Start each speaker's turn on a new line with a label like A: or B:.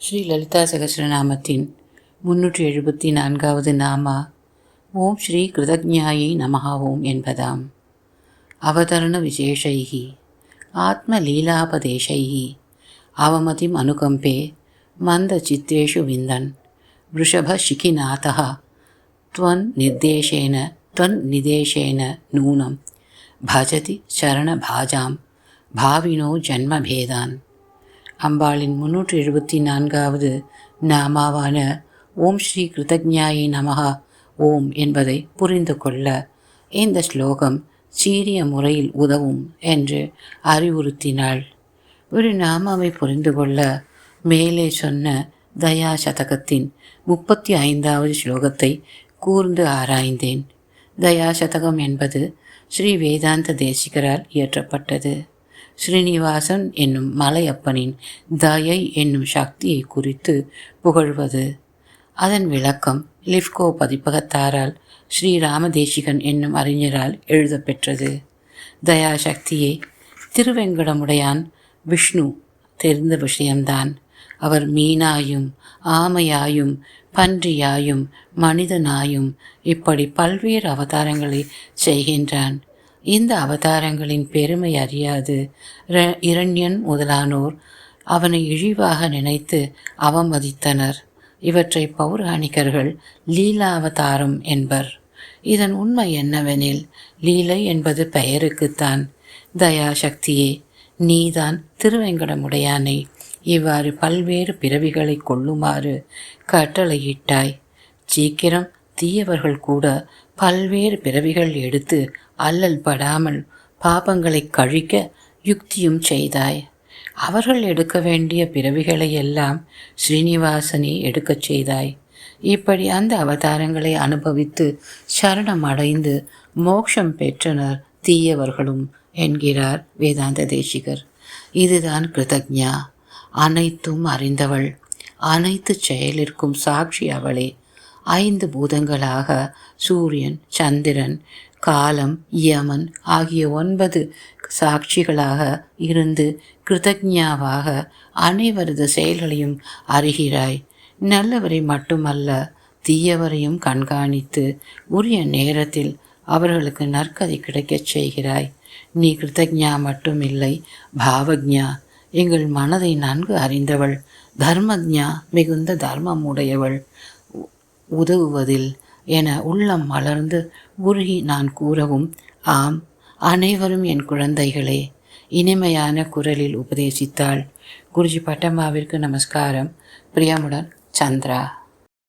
A: ஸ்ரீ லலிதா சகஸ்ரநாமத்தின் 374வது நாமா ஓம் ஸ்ரீ கிருதஜ்ஞாயை நமஹ ஓம் என்பதாம். அவதரண விசேஷைஹி ஆத்மலீலாபதேசைஹி அவமதிம் அனுகம்பே மந்த சித்தேஷு விந்தன் வ்ருஷபசிகிநாதः த்வன்நிர்தேசேன நூனம் பஜதி சரணபாஜாம் பாவினோ ஜன்மபேதான். அம்பாளின் 374வது நாமாவான ஓம் ஸ்ரீ கிருதஜ்ஞாயை நமஹ ஓம் என்பதை புரிந்து கொள்ள இந்த ஸ்லோகம் சீரிய முறையில் உதவும் என்று அறிவுறுத்தினாள். ஒரு நாமாவை புரிந்து கொள்ள மேலே சொன்ன தயா சதகத்தின் 35வது ஸ்லோகத்தை கூர்ந்து ஆராய்ந்தேன். தயா சதகம் என்பது ஸ்ரீ வேதாந்த தேசிகரால் இயற்றப்பட்டது. ஸ்ரீனிவாசன் என்னும் மலையப்பனின் தயை என்னும் சக்தியை குறித்து புகழ்வது. அதன் விளக்கம் லிஃப்கோ பதிப்பகத்தாரால் ஸ்ரீ ராமதேசிகன் என்னும் அறிஞரால் எழுதப்பெற்றது. தயாசக்தியை திருவெங்கடமுடையான் விஷ்ணு தெரிந்த விஷயம்தான். அவர் மீனாயும் ஆமையாயும் பன்றியாயும் மனிதனாயும் இப்படி பல்வேறு அவதாரங்களை செய்கின்றான். இந்த அவதாரங்களின் பெருமை அறியாது இரண்யன் முதலானோர் அவனை இழிவாக நினைத்து அவமதித்தனர். இவற்றை பௌராணிகர்கள் லீலா அவதாரம் என்பர். இதன் உண்மை என்னவெனில், லீலை என்பது பெயருக்குத்தான். தயாசக்தியே, நீதான் திருவெங்கடமுடையானை இவ்வாறு பல்வேறு பிறவிகளை கொள்ளுமாறு கட்டளையிட்டாய். சீக்கிரம் தீயவர்கள் கூட பல்வேறு பிறவிகள் எடுத்து அல்லல் படாமல் பாபங்களை கழிக்க யுக்தியும் செய்தாய். அவர்கள் எடுக்க வேண்டிய பிறவிகளை எல்லாம் ஸ்ரீனிவாசனே எடுக்கச் செய்தாய். இப்படி அந்த அவதாரங்களை அனுபவித்து சரணம் அடைந்து மோட்சம் பெற்றனர் தீயவர்களும் என்கிறார் வேதாந்த தேசிகர். இதுதான் கிருதஜ்ஞா. அனைத்தும் அறிந்தவள், அனைத்து செயலிற்கும் சாட்சி அவளே. 5 பூதங்களாக சூரியன், சந்திரன், காலம், யமன் ஆகிய 9 சாட்சிகளாக இருந்து கிருதஜ்ஞாவாக அனைவரது செயல்களையும் அறிகிறாய். நல்லவரை மட்டுமல்ல, தீயவரையும் கண்காணித்து உரிய நேரத்தில் அவர்களுக்கு நற்கதி கிடைக்கச் செய்கிறாய். நீ கிருதஜ்ஞா மட்டுமில்லை, பாவஜ்ஞா, எங்கள் மனதை நன்கு அறிந்தவள், தர்மஜ்ஞா, மிகுந்த தர்மம் உடையவள், உதவுவதில் என உள்ளம் மலர்ந்து உருகி நான் கூறவும், ஆம், அனைவரும் என் குழந்தைகளே, இனிமையான குரலில் உபதேசித்தாள். குருஜி பட்டம்மாவிற்கு நமஸ்காரம். பிரியமுடன் சந்திரா.